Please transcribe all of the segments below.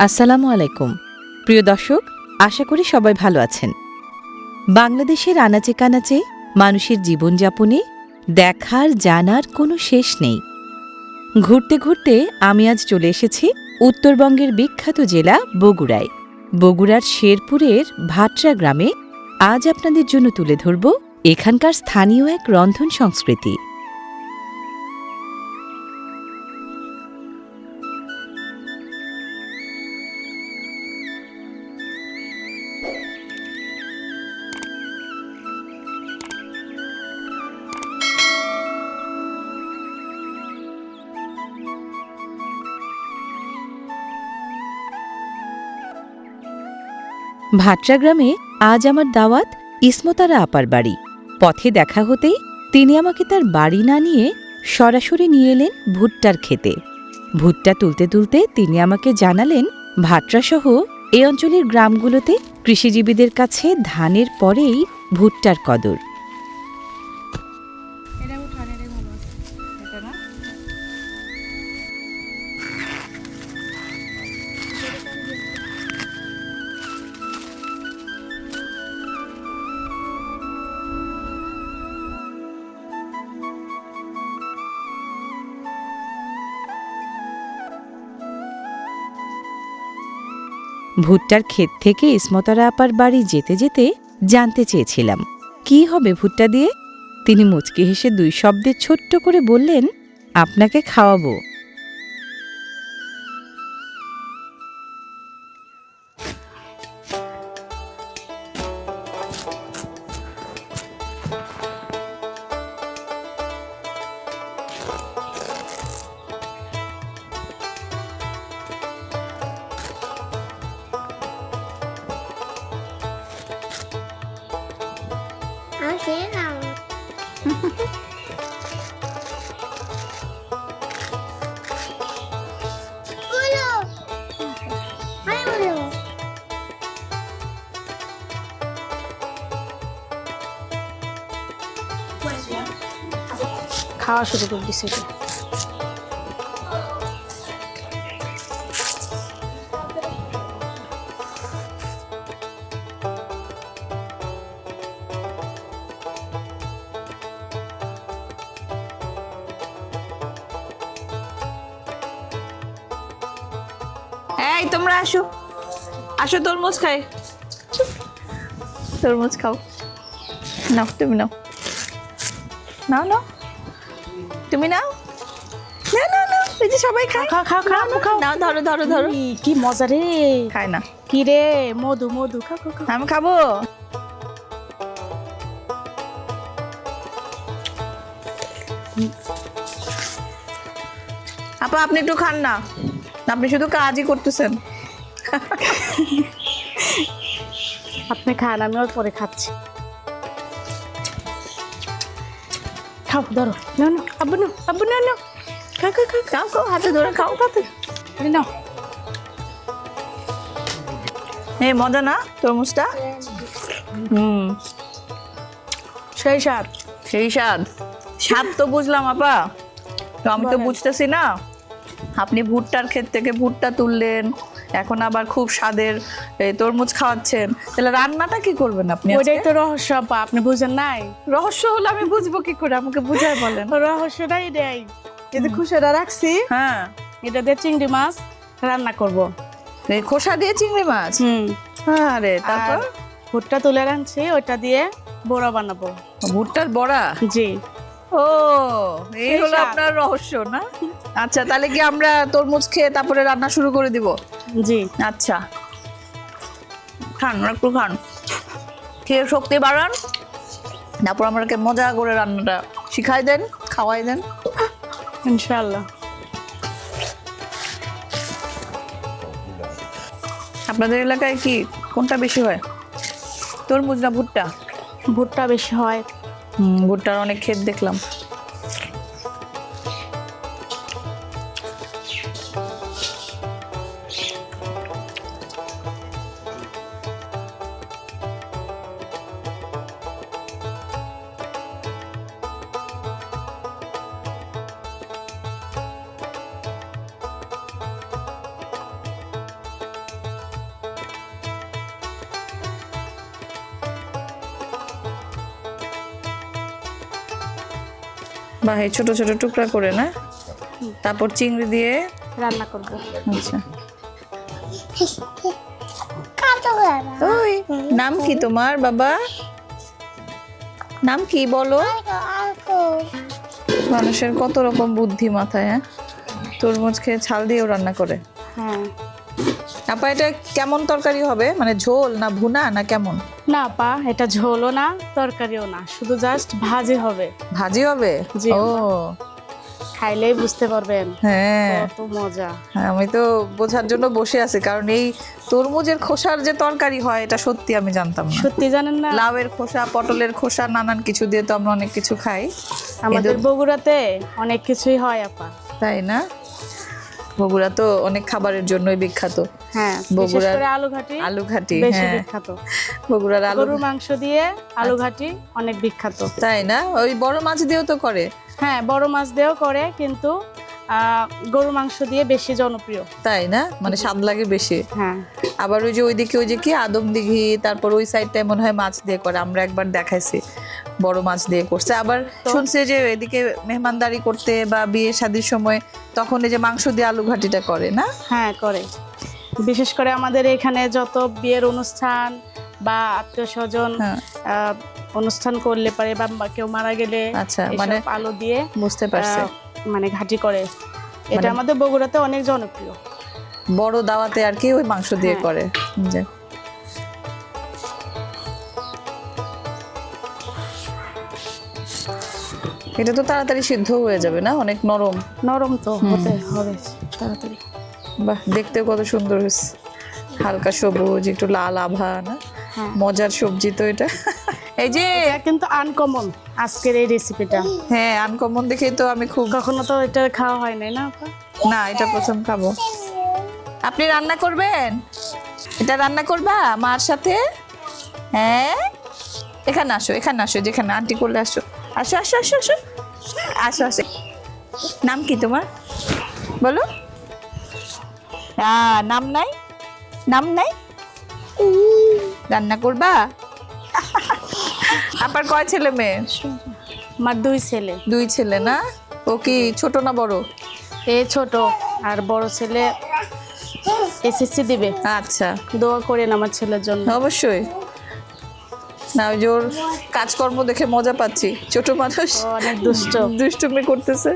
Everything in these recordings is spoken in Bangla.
আসসালামু আলাইকুম প্রিয় দর্শক, আশা করি সবাই ভালো আছেন। বাংলাদেশের আনাচে কানাচে মানুষের জীবনযাপনে দেখার জানার কোনো শেষ নেই। ঘুরতে ঘুরতে আমি আজ চলে এসেছি উত্তরবঙ্গের বিখ্যাত জেলা বগুড়ায়। বগুড়ার শেরপুরের ভাটরা গ্রামে আজ আপনাদের জন্য তুলে ধরব এখানকার স্থানীয় এক রন্ধন সংস্কৃতি। ভাটরা গ্রামে আজ আমার দাওয়াত ইসমতারা আপার বাড়ি। পথে দেখা হতেই তিনি আমাকে তার বাড়ি না নিয়ে সরাসরি নিয়ে এলেন ভুট্টার খেতে। ভুট্টা তুলতে তুলতে তিনি আমাকে জানালেন ভাটরাসহ এ অঞ্চলের গ্রামগুলোতে কৃষিজীবীদের কাছে ধানের পরেই ভুট্টার কদর। ভুট্টার ক্ষেত থেকে ইসমতারা আপার বাড়ি যেতে যেতে জানতে চেয়েছিলাম কি হবে ভুট্টা দিয়ে। তিনি মুচকি হেসে দুই শব্দে ছোট্ট করে বললেন, আপনাকে খাওয়াবো। খাওয়া শুরু করে দিছে। এই তোমরা আসো আসো, তরমুজ খাই, তরমুজ খাও। নাও তুমি নাও, নাও নাও তুমি নাও, না না না, এই যে সবাই খায়। খাও খাও খাও খাও। নাও ধরো ধরো ধরো। কি মজা রে! খায় না, কি রে মধু মধু, খাও খাও খাও। আমি খাবো। আপা আপনি একটু খান না, আপনি শুধু কাজই করতেছেন। আপনি খান, আমি ওর পরে খাচ্ছি। খাও ধরো, না না আব্বু না, আব্বু না না, খাও খাও খাও খাও খাও, হাতে ধরে খাও খাও। নাও। এই মজা না তরমুজটা? সেই স্বাদ, সেই স্বাদ। স্বাদ তো বুঝলাম আপা, তো আমি তো বুঝতেছি না আপনি ভুট্টার ক্ষেত থেকে ভুট্টা তুললেন, এখন আবার খুব স্বাদের তরমুজ খাওয়াচ্ছেন, তাহলে রান্নাটা কি করবেন আপনি? ওইটাই তো রহস্য আপা, আপনি বুঝেন নাই? রহস্য হলো আমি বুঝবো কি করে, আমাকে বুঝায় বলেন। রহস্যটাই দেয়, যদি খুশিটা রাখছি, হ্যাঁ, এটা দিয়ে চিংড়ি মাছ রান্না করব। এই খোসা দিয়ে চিংড়ি মাছ? আরে তারপর? ভুট্টা তুলে রাখছি, ওইটা দিয়ে বড়া বানাবো। ভুট্টার বড়া? জি। ও, এই হলো আপনার রহস্য না? আচ্ছা, তাহলে কি আমরা তরমুজ খেয়ে তারপরে রান্না শুরু করে দিব? জি। আচ্ছা, খান একটু খান, খেয়ে শক্তি বাড়ান, তারপর আমাকে মজা করে রান্নাটা শিখাই দেন, খাওয়াই দেন ইনশাআল্লাহ। আপনাদের এলাকায় কি কোনটা বেশি হয়, তরমুজ না ভুট্টা? ভুট্টা বেশি হয়। ভুট্টার অনেক ক্ষেত দেখলাম। বাহ, এই ছোট ছোট টুকরা করে না, তারপর চিংড়ি দিয়ে। রান্না করব। আচ্ছা, ওই নাম কি তোমার বাবা? নাম কি বলো? মানুষের কত রকম বুদ্ধি মাথায়। হ্যাঁ, তরমুজ খেয়ে ছাল দিয়েও রান্না করে। হ্যাঁ। আপা এটা কেমন তরকারি হবে, মানে ঝোল না ভুনা না কেমন? না আপা, এটা ঝোলও না তরকারিও না, শুধু জাস্ট ভাজি হবে। ভাজি হবে? জি, ও খাইলেই বুঝতে পারবেন হ্যাঁ, কত মজা। আমি তো বোঝার জন্য বসে আছি, কারণ এই তরমুজের খোসার যে তরকারি হয় এটা সত্যি আমি জানতাম না। সত্যি জানেন না? লাউয়ের খোসা, পটলের খোসা, নানান কিছু দিয়ে তো আমরা অনেক কিছু খাই। আমাদের বগুড়াতে অনেক কিছুই হয় আপা। তাই না? বগুড়া তো অনেক খাবারের জন্যই বিখ্যাত। হ্যাঁ, বিশেষ বগুড়ার করে আলু ঘাটি। আলু ঘাটি, বেশি হ্যাঁ, বিখ্যাত। বগুড়ার আলু। গরুর মাংস দিয়ে আলু ঘাটি অনেক বিখ্যাত। তাই না? ওই বড় মাছ দিয়েও তো করে। হ্যাঁ, বড় মাছ দিয়েও করে, কিন্তু গরুর মাংস দিয়ে বেশি জনপ্রিয়। তাই না? মানে স্বাদ লাগে বেশি। হ্যাঁ। আবার ওই যে ওইদিকে ওই যে কি আদমদিঘি, তারপর ওই সাইডটায় মনে হয় মাছ দিয়ে করে, আমরা একবার দেখাইছি বড় মাছ দিয়ে করছে। আবার শুনছে যে এদিকে মেহমানদারি করতে বা বিয়ে শাদির সময় তখন এই যে মাংস দিয়ে আলু ঘাটিটা করে না? হ্যাঁ, করে। বিশেষ করে আমাদের এখানে যত বিয়ের অনুষ্ঠান বা আত্মীয় স্বজন হ্যাঁ, অনুষ্ঠান করলে পারে বা কেউ মারা গেলে আচ্ছা, এসব মানে আলু দিয়ে বুঝতে পারছি। মানে ঘাটি করে। এটা আমাদের বগুড়াতে অনেক জনপ্রিয়। বড় দাওয়াতে আর কি ওই মাংস দিয়ে হ্যাঁ। করে। যে এটা তো তাড়াতাড়ি সিদ্ধ হয়ে যাবে না? অনেক নরম। নরম তো হতে হবে তাড়াতাড়ি। বাহ, দেখতেও কত সুন্দর হয়েছে, হালকা সবুজ, একটু লাল আভা না? হ্যাঁ। মজার সবজি তো এটা। এই যে এটা কিন্তু আনকমন আজকের এই রেসিপিটা। হ্যাঁ, আনকমন দেখেই তো আমি খুব। কখনো তো এটা খাওয়া হয় নাই না আপা? না, এটা প্রথম খাবো। আপনি রান্না করবেন? এটা রান্না করবা মার সাথে? হ্যাঁ, এখানে আসো, এখানে আসো, যেখানে আন্টি করলে আসো। আসো আসো আসো আসো আসো আসো। নাম কি তোমার বলো? নাম নাই? নাম নাই? রান্না করবা? আপনার কয় ছেলে মেয়ে? আমার 2 ছেলে। 2 ছেলে না? ও কি ছোট না বড়? এ ছোট, আর বড় ছেলে এসএসসি দিবে। আচ্ছা, দোয়া করেন আমার ছেলের জন্য। অবশ্যই। না, ওই যে ওর কাজকর্ম দেখে মজা পাচ্ছি, ছোট মানুষ ও অনেক দুষ্ট। দুষ্টুমি করতেছে।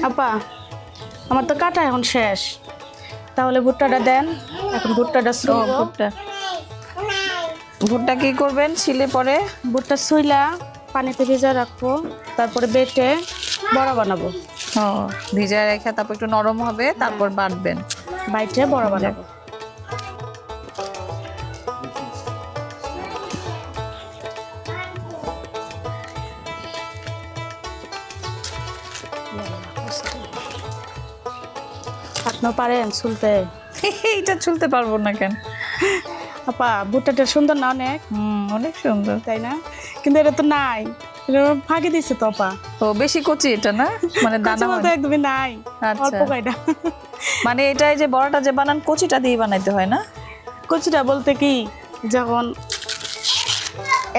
আপা, আমার তো কাটা এখন শেষ, তাহলে ভুট্টাটা দেন। এখন ভুট্টাটা ও ছুলবো। ভুট্টা, ভুট্টা কি করবেন ছিলে পরে? ভুট্টা ছুইলা পানিতে ভিজা রাখবো, তারপরে বেটে বড়া বানাবো। ও, ভিজায় রেখে তারপর একটু নরম হবে, তারপর বাটবেন। বাইটে বড়া বানাবো। আপনিও পারেন ছুলতে? এটা চলতে পারবো না কেন? আপা, ভুট্টাটা সুন্দর না অনেক? অনেক সুন্দর। তাই না? কিন্তু এটা তো নাই, এটা ফাঁকি দিছে তো আপা। ও, বেশি কচি এটা না? মানে দানা তো একদমই নাই, আচ্ছা। অল্প কয়টা। মানে এটাই যে বড়টা যে বানান কচিটা দিয়ে বানাইতে হয় না? কচুটা বলতে কি, যখন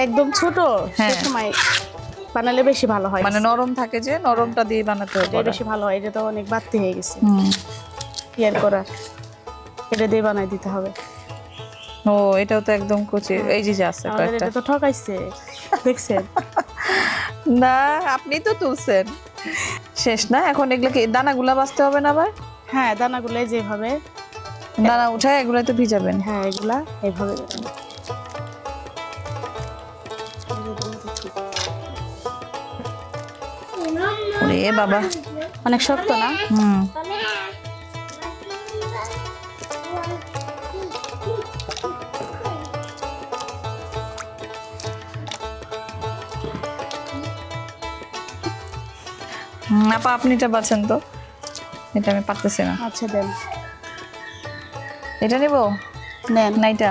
একদম ছোট হ্যাঁ। সে সময় বানালে বেশি ভালো হয়। মানে নরম থাকে যে, নরমটা দিয়ে বানাতে হয় এটা বড়া। বেশি ভালো হয়, এটা তো অনেক বাড়তি হয়ে গেছে হুম। ইয়ার করার। এটা দিয়ে বানাই দিতে হবে। ও, এটাও তো একদম কচি। এই যে আছে আমাদের কয়েকটা। এটা তো ঠকাইছে, দেখছেন? না, আপনি তো তুলছেন। শেষ না? এখন এগুলো কি দানাগুলা বাছতে হবে না আবার? হ্যাঁ, দানাগুলো যেভাবে, দানা উঠায় এগুলো তো ভিজাবেন। হ্যাঁ এগুলা এইভাবে। ওরে বাবা, অনেক শক্ত না? হুম। আপা, আপনি এটা বাছেন তো, এটা আমি পারতেছি না। আচ্ছা দেন, এটা নিব নেন। না এটা?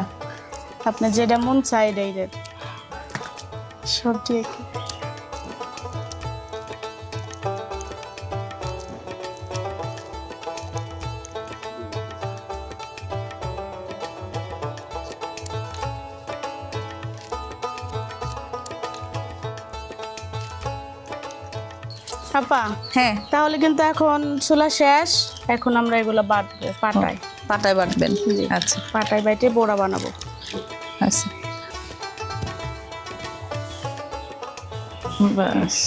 আপনি যেটা মন চাই এটাই দেন, সবজি একই। আপা হ্যাঁ, তাহলে কিন্তু এখন চুলা শেষ, এখন আমরা এগুলো বাটবো পাটায়। পাটায় বাটবেন। জি। আচ্ছা পাটায় বাইটে বড়া বানাবো। আচ্ছা, বাস।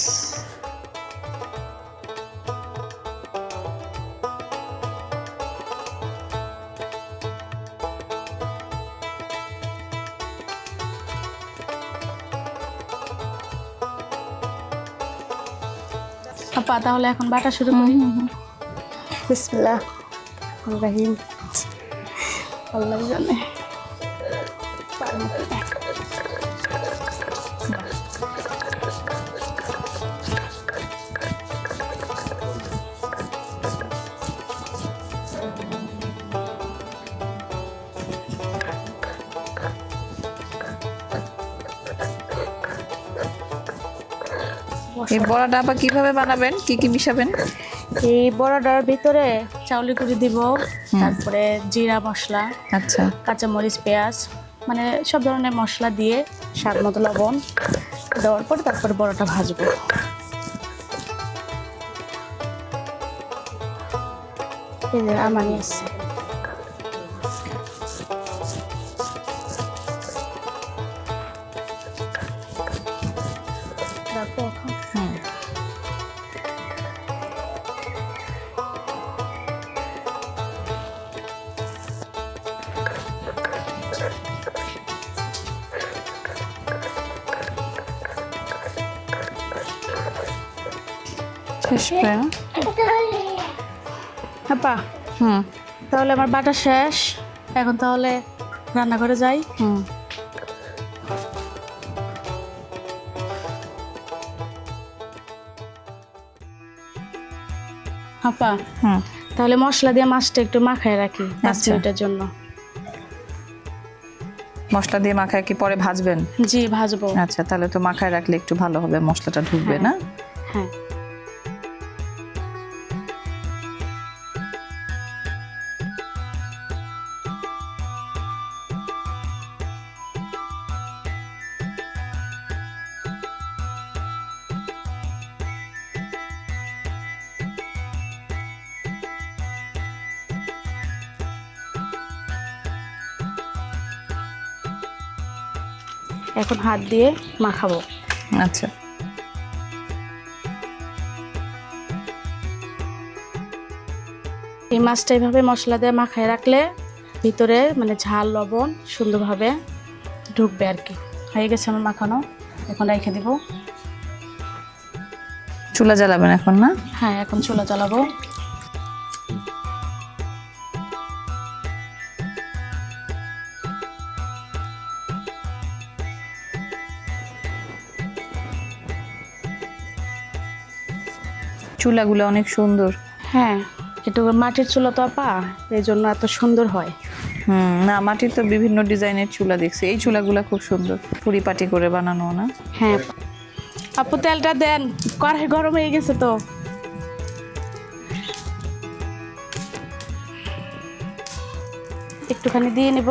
আপা তাহলে এখন বাটা শুরু করি। বিসমিল্লাহ রহিম, আল্লাহ জানে। এই বড়াটা আবার কিভাবে বানাবেন, কি কি মিশাবেন? এই বড়াটার ভিতরে চাউলের গুঁড়ি দিব, তারপরে জিরা মশলা, আচ্ছা কাঁচামরিচ, পেঁয়াজ, মানে সব ধরনের মশলা দিয়ে স্বাদ মতো লবণ দেওয়ার পরে তারপরে বড়াটা ভাজবো। এই যে আমানি আছে। দেখো এখন হুম, শেষ প্রায় না? আপা হুম তাহলে আমার বাটা শেষ, এখন তাহলে রান্নাঘরে যাই। হুম, আপা হুম। তাহলে মশলা দিয়ে মাছটা একটু মাখায় রাখি 5 আচ্ছা। মিনিটের জন্য। মশলা দিয়ে মাখায় কি পরে ভাজবেন? জি ভাজবো। আচ্ছা, তাহলে তো মাখায় রাখলে একটু ভালো হবে, মশলাটা ঢুকবে না? হ্যাঁ এখন হাত দিয়ে মাখাবো। আচ্ছা, এই মাছটা এইভাবে মশলা দিয়ে মাখায় রাখলে ভিতরে মানে ঝাল লবণ সুন্দরভাবে ঢুকবে আর কি। হয়ে গেছে আমার মাখানো, এখন রেখে দিব। চুলা জ্বালাবেন এখন না? হ্যাঁ এখন চুলা জ্বালাবো। চুলাগুলো অনেক সুন্দর। হ্যাঁ একটু মাটির চুলা তো আপা, এই জন্য এত সুন্দর হয়। হুম, না মাটির তো বিভিন্ন ডিজাইনের চুলা দেখছি, এই চুলাগুলো খুব সুন্দর, পরিপাটি করে বানানো না? হ্যাঁ আপু তেলটা দেন, কড়াই গরম হয়ে গেছে তো। একটুখানি দিয়ে নিব।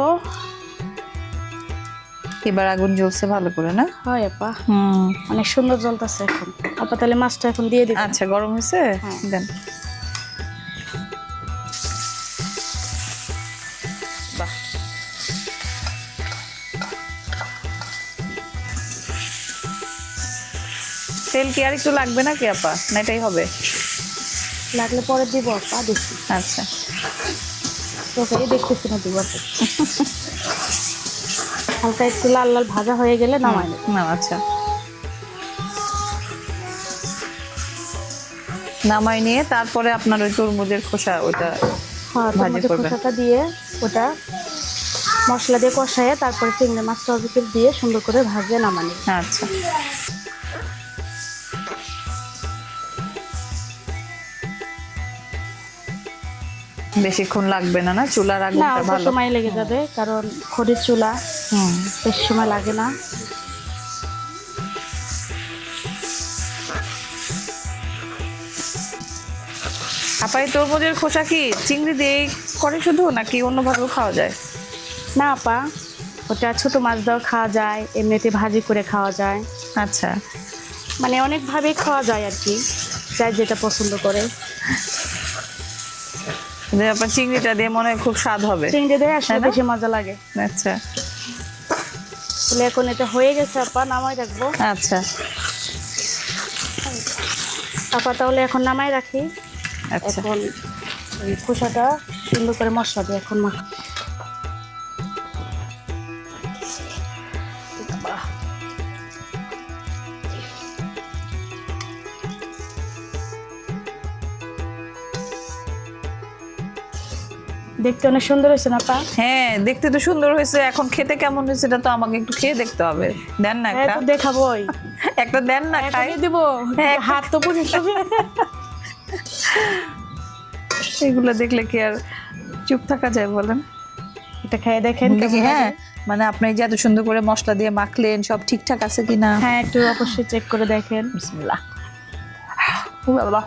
এবার আগুন জ্বলছে ভালো করে না? হয় আপা, হুম, অনেক সুন্দর জ্বলতেছে এখন। আপা তাহলে মাছটা এখন দিয়ে দিব। আচ্ছা গরম হয়েছে? হ্যাঁ। দেন। বাহ, তেল কি আর একটু লাগবে নাকি আপা, না এটাই হবে? লাগলে পরে দিব আপা, দেখি আচ্ছা, তোকে দেখতেছি না দিব আপা। হালকা একটু লাল লাল ভাজা হয়ে গেলে নামাই নেব। না আচ্ছা, নামাই নিয়ে তারপরে আপনার ওই তরমুজের খোসা ওটা হ্যাঁ ভাজি টমেটো করবেন। খোসাটা দিয়ে ওটা মশলা দিয়ে কষাইয়ে তারপরে চিংড়ি মাছটার ভিতর দিয়ে সুন্দর করে ভাজে নামানি। আচ্ছা, বেশিক্ষণ লাগবে না, না চুলার না আগুনটা অল্প ভালো? সময় লেগে যাবে, কারণ খড়ির চুলা, হুম, বেশি সময় লাগে না। আপা এই তরমুজের খোসা কি চিংড়ি দিয়ে করে শুধু, নাকি অন্যভাবেও খাওয়া যায়? না আপা, ওটা ছোট মাছ দাও খাওয়া যায়, এমনিতে ভাজি করে খাওয়া যায়, আচ্ছা, মানে অনেকভাবেই খাওয়া যায় আর কি। যাই যেটা পছন্দ করে। আপনার চিংড়িটা দিয়ে মনে হয় খুব স্বাদ হবে। চিংড়ি দিয়ে আসলে তাই না? বেশি মজা লাগে। আচ্ছা তাহলে এখন এটা হয়ে গেছে আপা, নামাই রাখবো। আচ্ছা আপা তাহলে এখন নামাই রাখি। আচ্ছা এখন এই খোসাটা সুন্দর করে মশলা দিয়ে এখন মাখ। দেখতে অনেক সুন্দর হয়েছে না আপা? হ্যাঁ দেখতে তো সুন্দর হয়েছে, এখন খেতে কেমন হয়েছে এটা তো আমাকে একটু খেয়ে দেখতে হবে। দেন না হ্যাঁ একটা, তো দেখাবোই। একটা দেন না খাই। এখনই দিব, হ্যাঁ, হাত তো পুড়ে যাবে। এগুলো দেখলে কি আর চুপ থাকা যায় বলেন? এটা খেয়ে দেখেন দেখি। কেমন হ্যাঁ লাগে। মানে আপনি যে এত সুন্দর করে মশলা দিয়ে মাখলেন, সব ঠিকঠাক আছে কিনা? হ্যাঁ একটু অবশ্যই চেক করে দেখেন। বিসমিল্লাহ। বাবা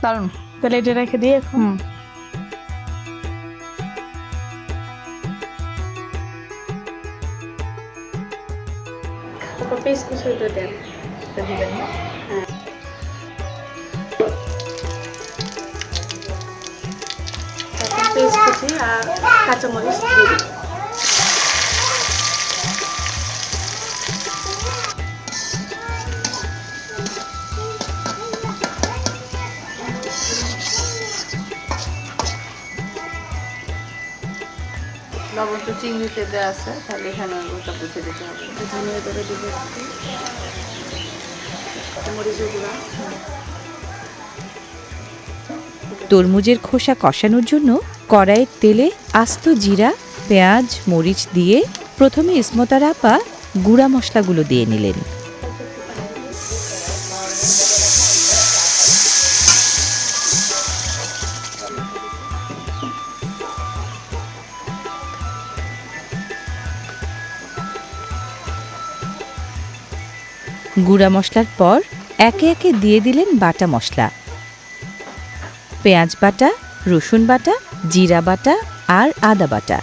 দারুন। তাহলে এটা রেখে দিই এখন। পিস পিস হইতে দেন। দিবেন না? এখন পেঁয়াজ কুচি আর কাঁচামরিচ দিয়ে দিই। লবণ তো চিংড়িতে দেওয়া আছে, তাহলে এখানে ওটা বুঝে দিতে হবে। ধনিয়া করে দিব একটু, মরিচের গুঁড়া। তরমুজের খোসা কষানোর জন্য কড়াইয়ের তেলে আস্ত জিরা, পেঁয়াজ, মরিচ দিয়ে প্রথমে ইসমতার আপা গুঁড়া মশলাগুলো দিয়ে নিলেন। গুঁড়া মশলার পর একে একে দিয়ে দিলেন বাটা মশলা, পেঁয়াজ বাটা, রসুন বাটা, জিরা বাটা আর আদা বাটা।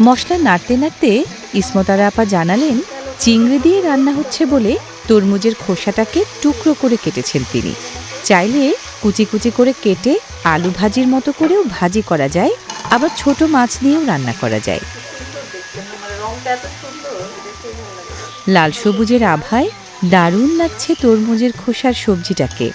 মশলা নাড়তে নাড়তে ইসমতারা আপা জানালেন চিংড়ি দিয়ে রান্না হচ্ছে বলে তরমুজের খোসাটাকে টুকরো করে কেটেছেন তিনি। চাইলে কুচি কুচি করে কেটে আলু ভাজির মতো করেও ভাজি করা যায়, আবার ছোট মাছ দিয়েও রান্না করা যায়। লাল সবুজের আভায় দারুণ লাগছে তরমুজের খোসার সবজিটাকে।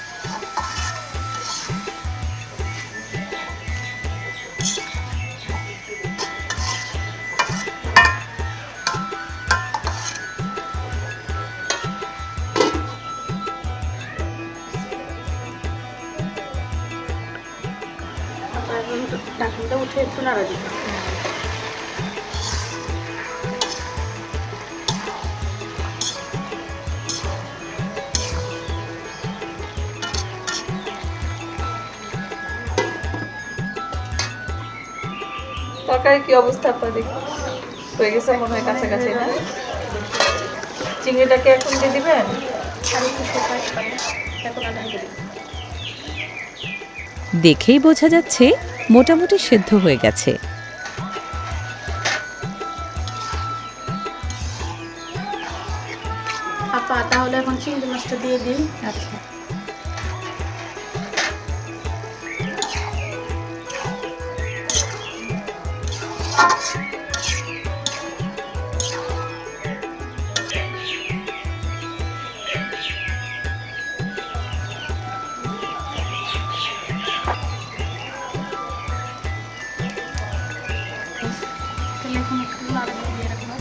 ঢাকনাটা উঠে একটু নাড়া দিতে। তরকারি কি অবস্থা আপনার দেখি? হয়ে গেছে মনে হয় কাছাকাছি না? চিংড়িটাকে এখন দিয়ে দিবেন? দেখেই বোঝা যাচ্ছে মোটামুটি সেদ্ধ হয়ে গেছে। আপা তাহলে এখন চিংড়ি মাছটা দিয়ে দিই। আচ্ছা তাহলে এখন একটু নাড়া দিয়ে রাখবো।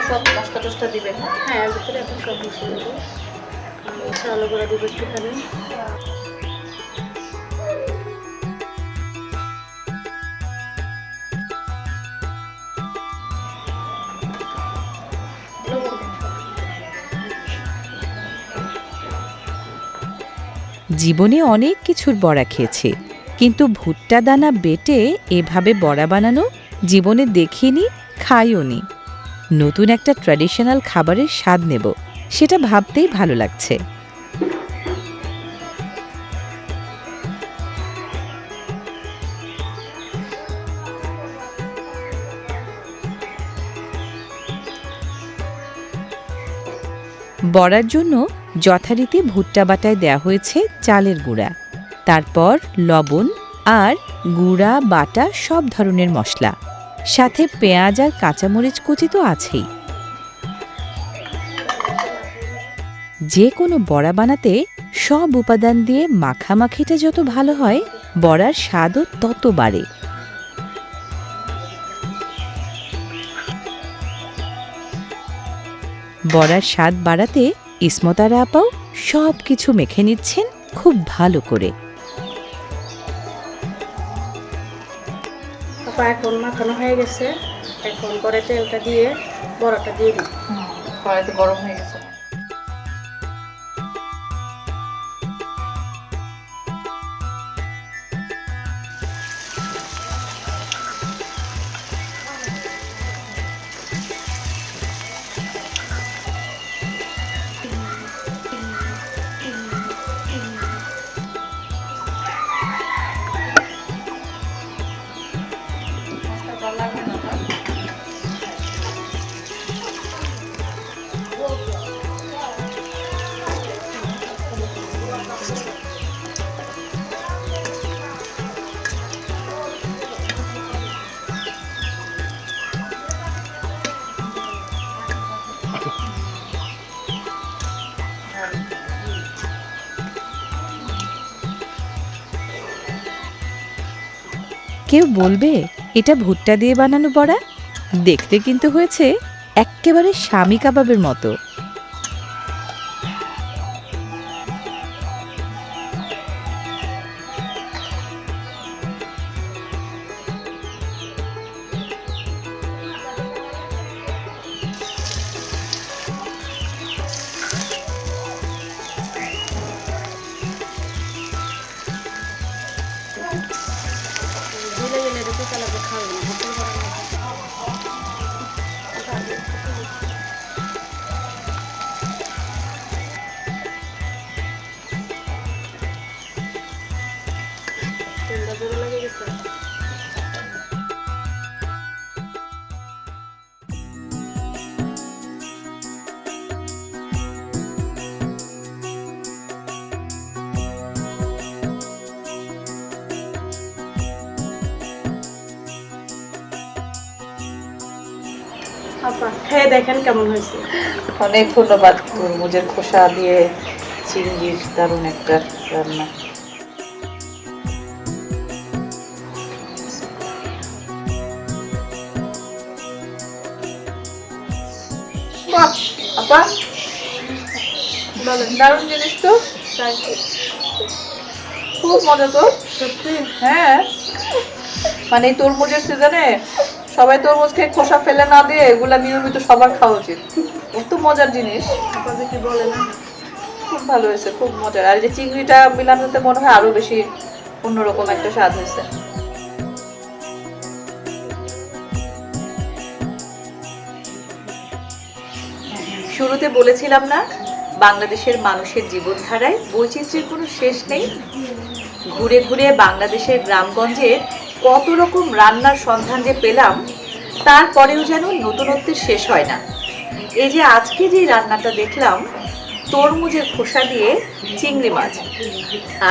সব মশলা টসলা দিবেন? হ্যাঁ ভিতরে এখন সব মিশিয়ে দেবো। চাউল গুঁড়া দিব একটুখানি। জীবনে অনেক কিছুর বড়া খেয়েছে, কিন্তু ভুট্টা দানা বেটে এভাবে বড়া বানানো জীবনে দেখিনি, খাইও নি। নতুন একটা ট্র্যাডিশনাল খাবারের স্বাদ নেব, সেটা ভাবতেই ভালো লাগছে। বড়ার জন্য যথারীতি ভুট্টা বাটায় দেয়া হয়েছে চালের গুঁড়া, তারপর লবণ আর গুঁড়া বাটা সব ধরনের মশলা, সাথে পেঁয়াজ আর কাঁচামরিচ কুচি তো আছেই। যে কোনো বড়া বানাতে সব উপাদান দিয়ে মাখামাখিটা যত ভালো হয়, বড়ার স্বাদও তত বাড়ে। বড়ার স্বাদ বাড়াতে ইসমতারা আপাও সব কিছু মেখে নিচ্ছেন খুব ভালো করে। আপা এখন মাখানো হয়ে গেছে, এখন পরে তেলটা দিয়ে বড়াটা দিয়ে দিই। কড়াইতে গরম হয়ে গেছে। কেউ বলবে এটা ভুট্টা দিয়ে বানানো বড়া? দেখতে কিন্তু হয়েছে এক্কেবারে স্বামী কাবাবের মতো। আপা খেয়ে দেখেন কেমন হয়েছে। অনেক ধন্যবাদ। তরমুজের খোসা দিয়ে চিংড়ির দারুণ একটা রান্না। বাহ আপা, দারুণ জিনিস তো, খুব মজা তো সত্যি। হ্যাঁ, মানে এই তরমুজের সিজনে সবাই তরমুজ খেয়ে খোসা ফেলে না দিয়ে এগুলা নিয়মিত সবার খাওয়া উচিত। এত মজার জিনিস, কি বলে না, খুব ভালো হয়েছে, খুব মজার। আর যে চিংড়িটা মিলানোতে মনে হয় আরো বেশি অন্যরকম একটা স্বাদ হয়েছে। শুরুতে বলেছিলাম না, বাংলাদেশের মানুষের জীবনধারায় বৈচিত্র্যের কোনো শেষ নেই। ঘুরে ঘুরে বাংলাদেশের গ্রামগঞ্জের কত রকম রান্নার সন্ধান যে পেলাম, তারপরেও যেন নতুনত্বের শেষ হয় না। এই যে আজকে যে রান্নাটা দেখলাম, তরমুজের খোসা দিয়ে চিংড়ি মাছ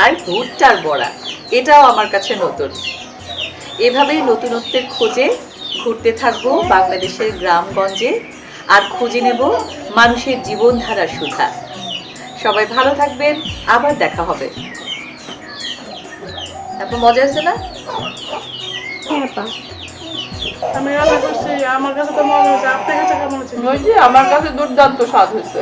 আর ভুট্টার বড়া, এটাও আমার কাছে নতুন। এভাবেই নতুনত্বের খোঁজে ঘুরতে থাকবো বাংলাদেশের গ্রামগঞ্জে, আর খুঁজে নেব মানুষের জীবনধারার সুধা। সবাই ভালো থাকবেন, আবার দেখা হবে। তারপর মজা আছে না? আমি রান্না করছি, আমার কাছে তো মনে হচ্ছে, আপনার কাছে কেমন হচ্ছে? আমার কাছে দুর্দান্ত স্বাদ হয়েছে।